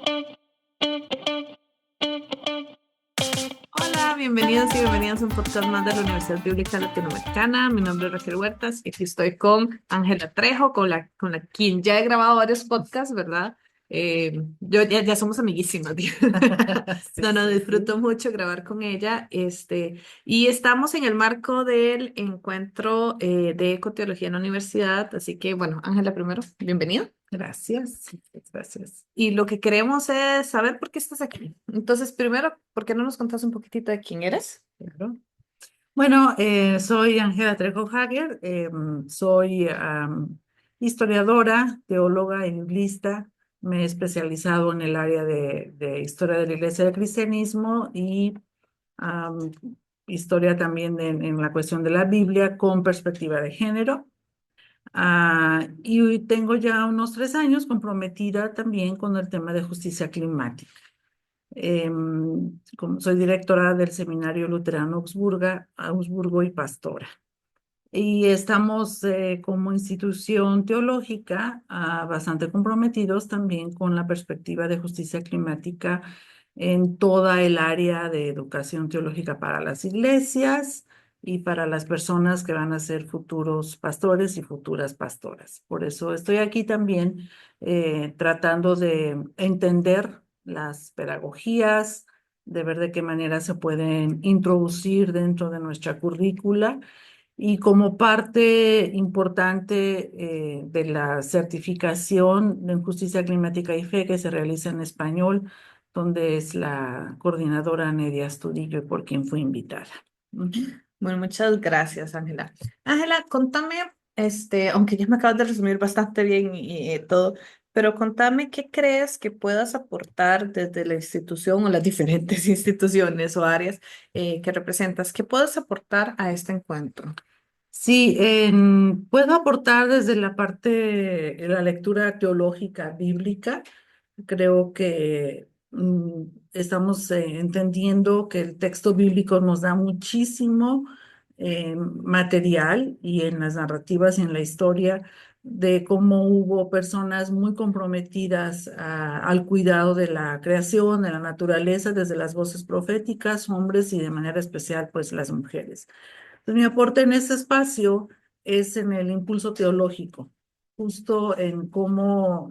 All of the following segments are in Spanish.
Hola, bienvenidos y bienvenidas a un podcast más de la Universidad Bíblica Latinoamericana. Mi nombre es Raquel Huertas y aquí estoy con Ángela Trejo, con la quien ya he grabado varios podcasts, ¿verdad? Ya somos amiguísimas. Sí, No, sí, disfruto sí. mucho grabar con ella. Y estamos en el marco del encuentro de ecoteología en la universidad. Así que, bueno, Ángela, primero, bienvenida. Gracias, gracias. Y lo que queremos es saber por qué estás aquí. Entonces, primero, ¿por qué no nos contás un poquitito de quién eres? Claro. Bueno, soy Ángela Trejo Hager, soy historiadora, teóloga y biblista. Me he especializado en el área de historia de la Iglesia del Cristianismo y am, historia también en la cuestión de la Biblia con perspectiva de género. Y hoy tengo ya unos 3 años comprometida también con el tema de justicia climática. Como soy directora del Seminario Luterano Augsburgo y pastora. Y estamos como institución teológica bastante comprometidos también con la perspectiva de justicia climática en toda el área de educación teológica para las iglesias y para las personas que van a ser futuros pastores y futuras pastoras. Por eso estoy aquí también tratando de entender las pedagogías, de ver de qué manera se pueden introducir dentro de nuestra currícula y como parte importante de la certificación en justicia climática y fe que se realiza en español, donde es la coordinadora Nedia Astudillo y por quien fui invitada. Ujú. Bueno, muchas gracias, Ángela. Ángela, contame, aunque ya me acabas de resumir bastante bien y todo, pero contame qué crees que puedas aportar desde la institución o las diferentes instituciones o áreas que representas, qué puedes aportar a este encuentro. Sí, puedo aportar desde la parte de la lectura teológica bíblica. Creo que estamos entendiendo que el texto bíblico nos da muchísimo material y en las narrativas y en la historia de cómo hubo personas muy comprometidas al cuidado de la creación, de la naturaleza, desde las voces proféticas, hombres y de manera especial, pues las mujeres. Entonces, mi aporte en ese espacio es en el impulso teológico, justo en cómo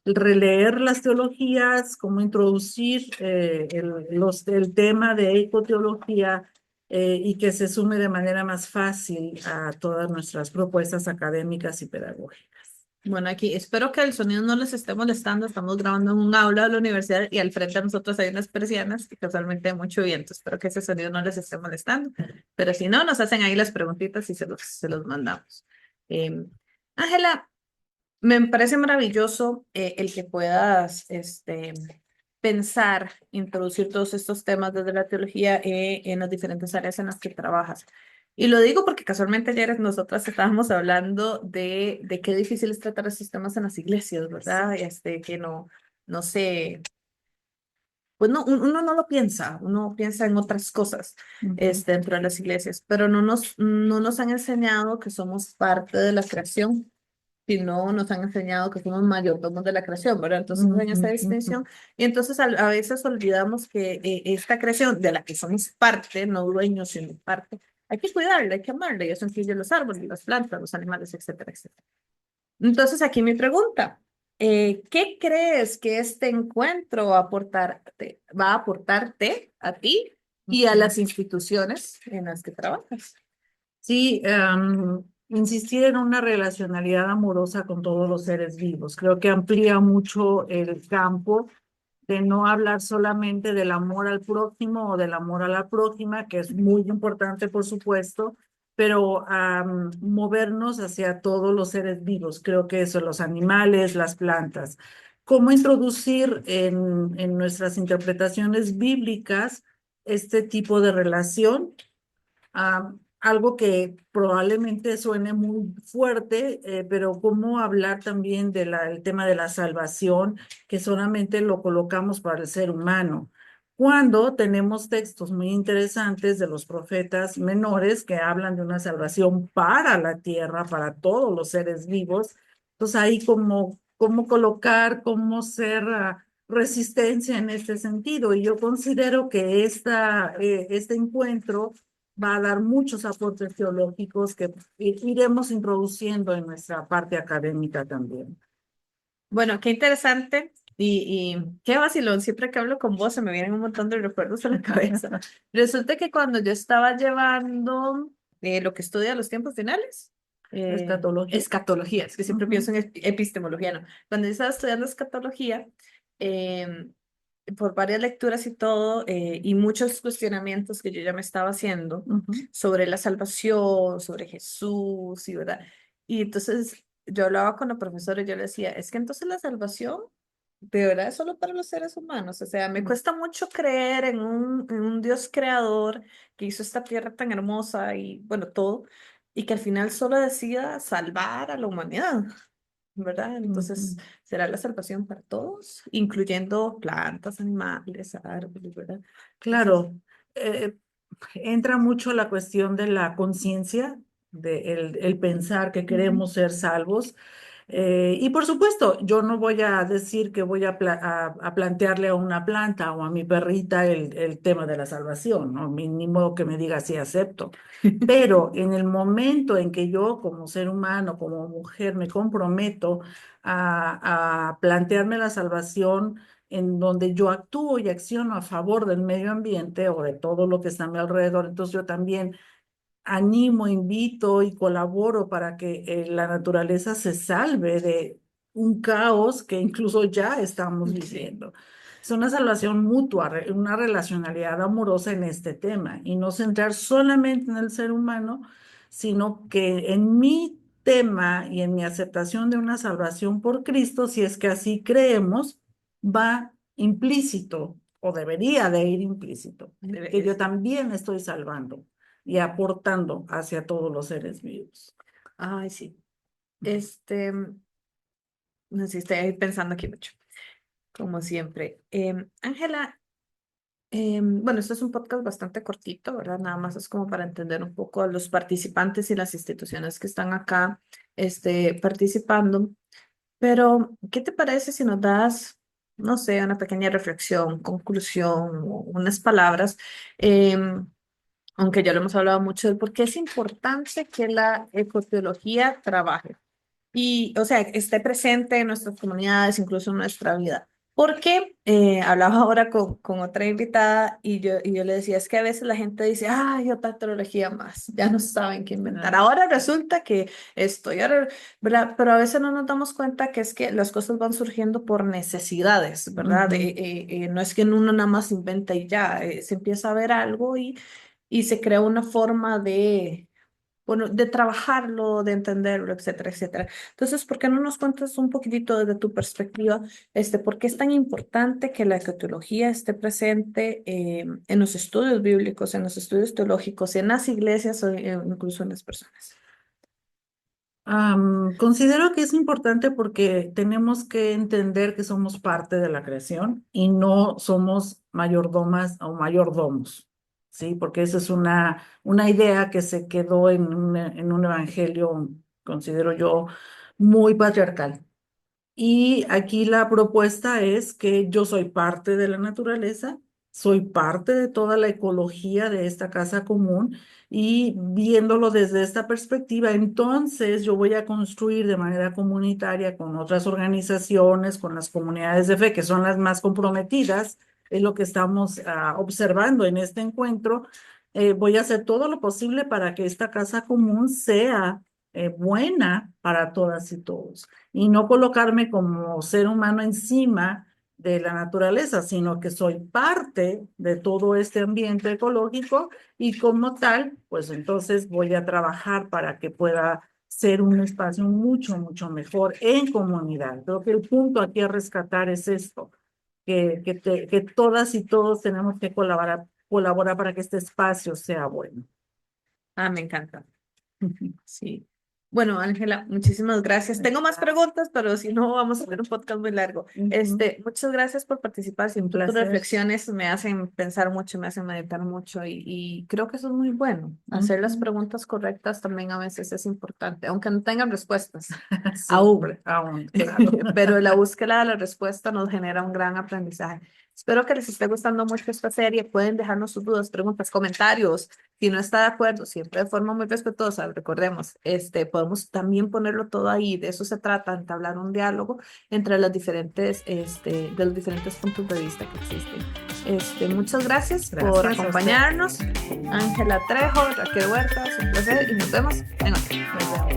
releer las teologías, cómo introducir el tema de ecoteología y que se sume de manera más fácil a todas nuestras propuestas académicas y pedagógicas. Bueno, aquí espero que el sonido no les esté molestando. Estamos grabando en un aula de la universidad y al frente de nosotros hay unas persianas y casualmente hay mucho viento. Espero que ese sonido no les esté molestando. Pero si no, nos hacen ahí las preguntitas y se los mandamos. Eh, Ángela, me parece maravilloso el que puedas pensar, introducir todos estos temas desde la teología en las diferentes áreas en las que trabajas. Y lo digo porque casualmente ayer nosotras estábamos hablando de qué difícil es tratar estos temas en las iglesias, ¿verdad? Que no sé, pues no, uno no lo piensa, uno piensa en otras cosas Ujú, dentro de las iglesias, pero no nos han enseñado que somos parte de la creación, sino nos han enseñado que somos mayordomos de la creación, ¿verdad? Entonces, en esta ujú, ujú, distinción, y entonces a veces olvidamos que esta creación de la que somos parte, no dueños, sino parte, hay que cuidarla, hay que amarla, y eso incluye los árboles, las plantas, los animales, etcétera, etcétera. Entonces, aquí mi pregunta, ¿qué crees que este encuentro va a aportarte a ti y a ujú. las instituciones en las que trabajas? Sí, insistir en una relacionalidad amorosa con todos los seres vivos. Creo que amplía mucho el campo de no hablar solamente del amor al prójimo o del amor a la prójima, que es muy importante, por supuesto, pero movernos hacia todos los seres vivos. Creo que eso, los animales, las plantas. ¿Cómo introducir en nuestras interpretaciones bíblicas este tipo de relación? Algo que probablemente suene muy fuerte, pero cómo hablar también del tema de la salvación, que solamente lo colocamos para el ser humano, cuando tenemos textos muy interesantes de los profetas menores que hablan de una salvación para la tierra, para todos los seres vivos. Entonces ahí cómo colocar, cómo ser resistencia en este sentido. Y yo considero que este encuentro va a dar muchos aportes teológicos que iremos introduciendo en nuestra parte académica también. Bueno, qué interesante y qué vacilón. Siempre que hablo con vos se me vienen un montón de recuerdos a la cabeza. Resulta que cuando yo estaba llevando lo que estudia los tiempos finales, Escatología. escatología, es que siempre Ujú. pienso en epistemología, ¿no? Cuando yo estaba estudiando escatología, em, por varias lecturas y todo, y muchos cuestionamientos que yo ya me estaba haciendo Ujú. sobre la salvación, sobre Jesús, y verdad. Y entonces yo hablaba con la profesora y yo le decía, es que entonces la salvación de verdad es solo para los seres humanos. O sea, me cuesta mucho creer en un Dios creador que hizo esta tierra tan hermosa y bueno, todo, y que al final solo decida salvar a la humanidad. ¿Verdad? Entonces, Ujú. será la salvación para todos, incluyendo plantas, animales, árboles, ¿verdad? Entonces, Claro, eh, entra mucho la cuestión de la conciencia, de el pensar que ujú. queremos ser salvos. Y por supuesto, yo no voy a decir que voy a plantearle a una planta o a mi perrita el tema de la salvación, ¿no? Mínimo que me diga si acepto. Pero en el momento en que yo como ser humano, como mujer, me comprometo a plantearme la salvación, en donde yo actúo y acciono a favor del medio ambiente o de todo lo que está a mi alrededor, entonces yo también animo, invito y colaboro para que la naturaleza se salve de un caos que incluso ya estamos Sí, viviendo. Es una salvación mutua, una relacionalidad amorosa en este tema y no centrar solamente en el ser humano, sino que en mi tema y en mi aceptación de una salvación por Cristo, si es que así creemos, va implícito o debería de ir implícito, que debería yo ser. también estoy salvando y aportando hacia todos los seres vivos. Ay, sí. Este, no sé, estoy ahí pensando aquí mucho, como siempre. Ángela, bueno, esto es un podcast bastante cortito, ¿verdad? Nada más es como para entender un poco a los participantes y las instituciones que están acá, participando. Pero, ¿qué te parece si nos das, no sé, una pequeña reflexión, conclusión, o unas palabras? Aunque ya lo hemos hablado mucho, de por qué es importante que la ecoteología trabaje y, o sea, esté presente en nuestras comunidades, incluso en nuestra vida. Porque hablaba ahora con otra invitada y yo le decía, es que a veces la gente dice, ay, otra tecnología más, ya no saben qué inventar. Ah, Ahora resulta que esto, y ahora, ¿verdad? Pero a veces no nos damos cuenta que es que las cosas van surgiendo por necesidades, ¿verdad? ujú. No es que uno nada más inventa y ya, se empieza a ver algo y se crea una forma de bueno, de trabajarlo, de entenderlo, etcétera, etcétera. Entonces, ¿por qué no nos cuentas un poquitito desde tu perspectiva, por qué es tan importante que la ecotología esté presente en los estudios bíblicos, en los estudios teológicos, en las iglesias o incluso en las personas? Considero que es importante porque tenemos que entender que somos parte de la creación y no somos mayordomas o mayordomos, ¿sí? Porque esa es una idea que se quedó en un evangelio, considero yo, muy patriarcal. Y aquí la propuesta es que yo soy parte de la naturaleza, soy parte de toda la ecología de esta casa común y viéndolo desde esta perspectiva, entonces yo voy a construir de manera comunitaria con otras organizaciones, con las comunidades de fe, que son las más comprometidas, es lo que estamos observando en este encuentro. Voy a hacer todo lo posible para que esta casa común sea buena para todas y todos y no colocarme como ser humano encima de la naturaleza, sino que soy parte de todo este ambiente ecológico y como tal, pues entonces voy a trabajar para que pueda ser un espacio mucho, mucho mejor en comunidad. Creo que el punto aquí a rescatar es esto, que todas y todos tenemos que colaborar para que este espacio sea bueno. Ah, me encanta. Sí. Bueno, Ángela, muchísimas gracias. Tengo más preguntas, pero si no, vamos a hacer un podcast muy largo. Muchas gracias por participar. Un Tus placer. reflexiones me hacen pensar mucho, me hacen meditar mucho y creo que eso es muy bueno. Hacer las preguntas correctas también a veces es importante, aunque no tengan respuestas. Aún. Aún, claro. Pero la búsqueda de la respuesta nos genera un gran aprendizaje. Espero que les esté gustando mucho esta serie. Pueden dejarnos sus dudas, preguntas, comentarios. Si no está de acuerdo, siempre de forma muy respetuosa, recordemos, podemos también ponerlo todo ahí. De eso se trata, entablar un diálogo entre las diferentes, de los diferentes puntos de vista que existen. Muchas gracias por Gracias a acompañarnos. Ángela Trejo, Raquel Huertas, un placer y nos vemos en otro. usted.